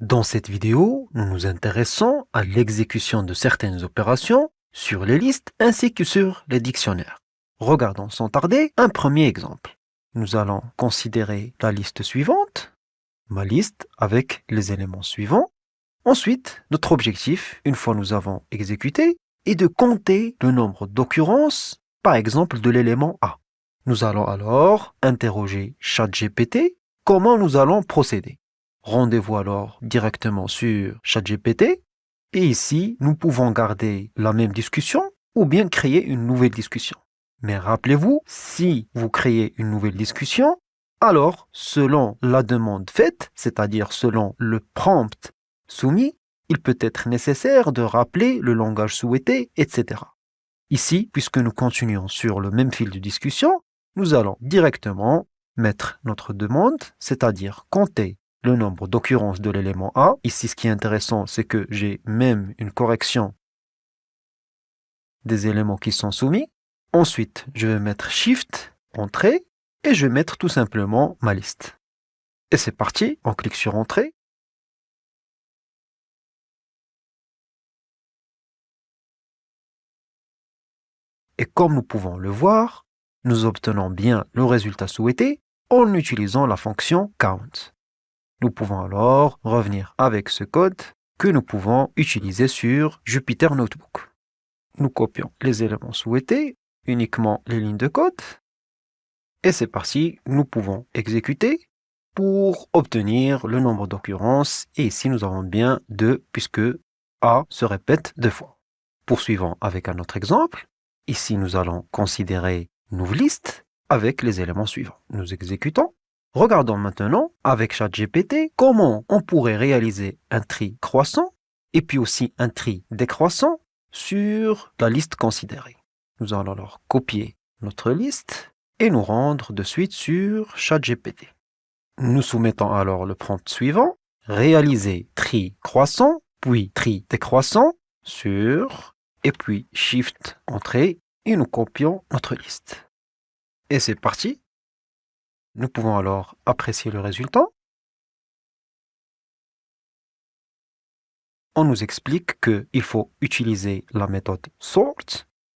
Dans cette vidéo, nous nous intéressons à l'exécution de certaines opérations sur les listes ainsi que sur les dictionnaires. Regardons sans tarder un premier exemple. Nous allons considérer la liste suivante, ma liste avec les éléments suivants. Ensuite, notre objectif, une fois nous avons exécuté, est de compter le nombre d'occurrences, par exemple de l'élément A. Nous allons alors interroger ChatGPT comment nous allons procéder. Rendez-vous alors directement sur ChatGPT et ici, nous pouvons garder la même discussion ou bien créer une nouvelle discussion. Mais rappelez-vous, si vous créez une nouvelle discussion, alors selon la demande faite, c'est-à-dire selon le prompt soumis, il peut être nécessaire de rappeler le langage souhaité, etc. Ici, puisque nous continuons sur le même fil de discussion, nous allons directement mettre notre demande, c'est-à-dire compter le nombre d'occurrences de l'élément A. Ici, ce qui est intéressant, c'est que j'ai même une correction des éléments qui sont soumis. Ensuite, je vais mettre Shift, Entrée, et je vais mettre tout simplement ma liste. Et c'est parti, on clique sur Entrée. Et comme nous pouvons le voir, nous obtenons bien le résultat souhaité en utilisant la fonction count. Nous pouvons alors revenir avec ce code que nous pouvons utiliser sur Jupyter Notebook. Nous copions les éléments souhaités, uniquement les lignes de code, et c'est parti, nous pouvons exécuter pour obtenir le nombre d'occurrences, et ici nous avons bien 2 puisque A se répète 2 fois. Poursuivons avec un autre exemple. Ici, nous allons considérer une liste avec les éléments suivants. Nous exécutons. Regardons maintenant avec ChatGPT comment on pourrait réaliser un tri croissant et puis aussi un tri décroissant sur la liste considérée. Nous allons alors copier notre liste et nous rendre de suite sur ChatGPT. Nous soumettons alors le prompt suivant, réaliser tri croissant, puis tri décroissant sur, et puis Shift Entrée, et nous copions notre liste. Et c'est parti. Nous pouvons alors apprécier le résultat. On nous explique qu'il faut utiliser la méthode sort,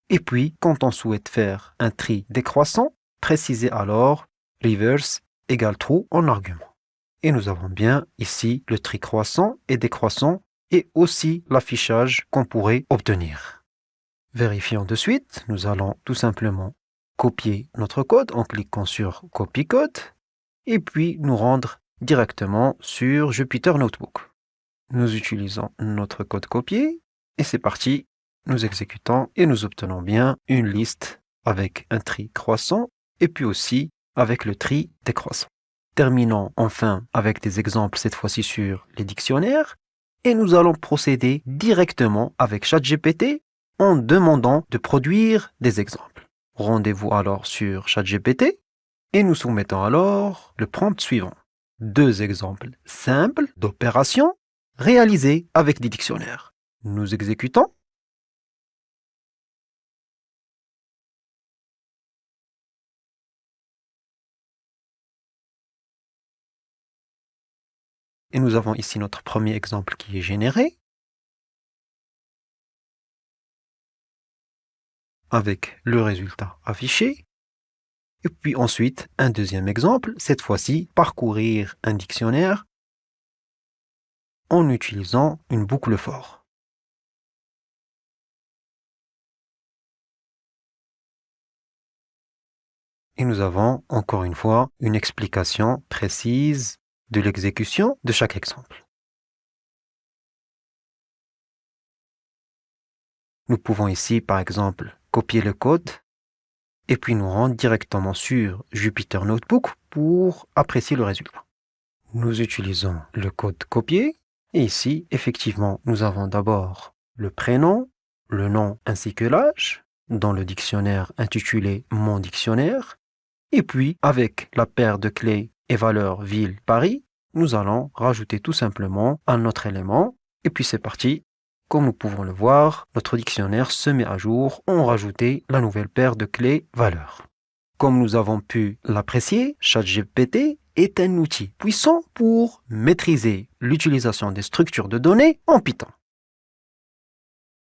et puis quand on souhaite faire un tri décroissant, préciser alors reverse égale true en argument. Et nous avons bien ici le tri croissant et décroissant et aussi l'affichage qu'on pourrait obtenir. Vérifions de suite, nous allons tout simplement copier notre code en cliquant sur Copy Code et puis nous rendre directement sur Jupyter Notebook. Nous utilisons notre code copié et c'est parti, nous exécutons et nous obtenons bien une liste avec un tri croissant et puis aussi avec le tri décroissant. Terminons enfin avec des exemples cette fois-ci sur les dictionnaires et nous allons procéder directement avec ChatGPT en demandant de produire des exemples. Rendez-vous alors sur ChatGPT et nous soumettons alors le prompt suivant. 2 exemples simples d'opérations réalisées avec des dictionnaires. Nous exécutons. Et nous avons ici notre premier exemple qui est généré avec le résultat affiché. Et puis ensuite, un deuxième exemple, cette fois-ci, parcourir un dictionnaire en utilisant une boucle for. Et nous avons, encore une fois, une explication précise de l'exécution de chaque exemple. Nous pouvons ici, par exemple, copier le code et puis nous rendre directement sur Jupyter Notebook pour apprécier le résultat. Nous utilisons le code copié et ici, effectivement, nous avons d'abord le prénom, le nom ainsi que l'âge dans le dictionnaire intitulé Mon dictionnaire. Et puis, avec la paire de clés et valeurs ville Paris, nous allons rajouter tout simplement un autre élément. Et puis c'est parti. Comme nous pouvons le voir, notre dictionnaire se met à jour en rajoutant la nouvelle paire de clés valeurs. Comme nous avons pu l'apprécier, ChatGPT est un outil puissant pour maîtriser l'utilisation des structures de données en Python.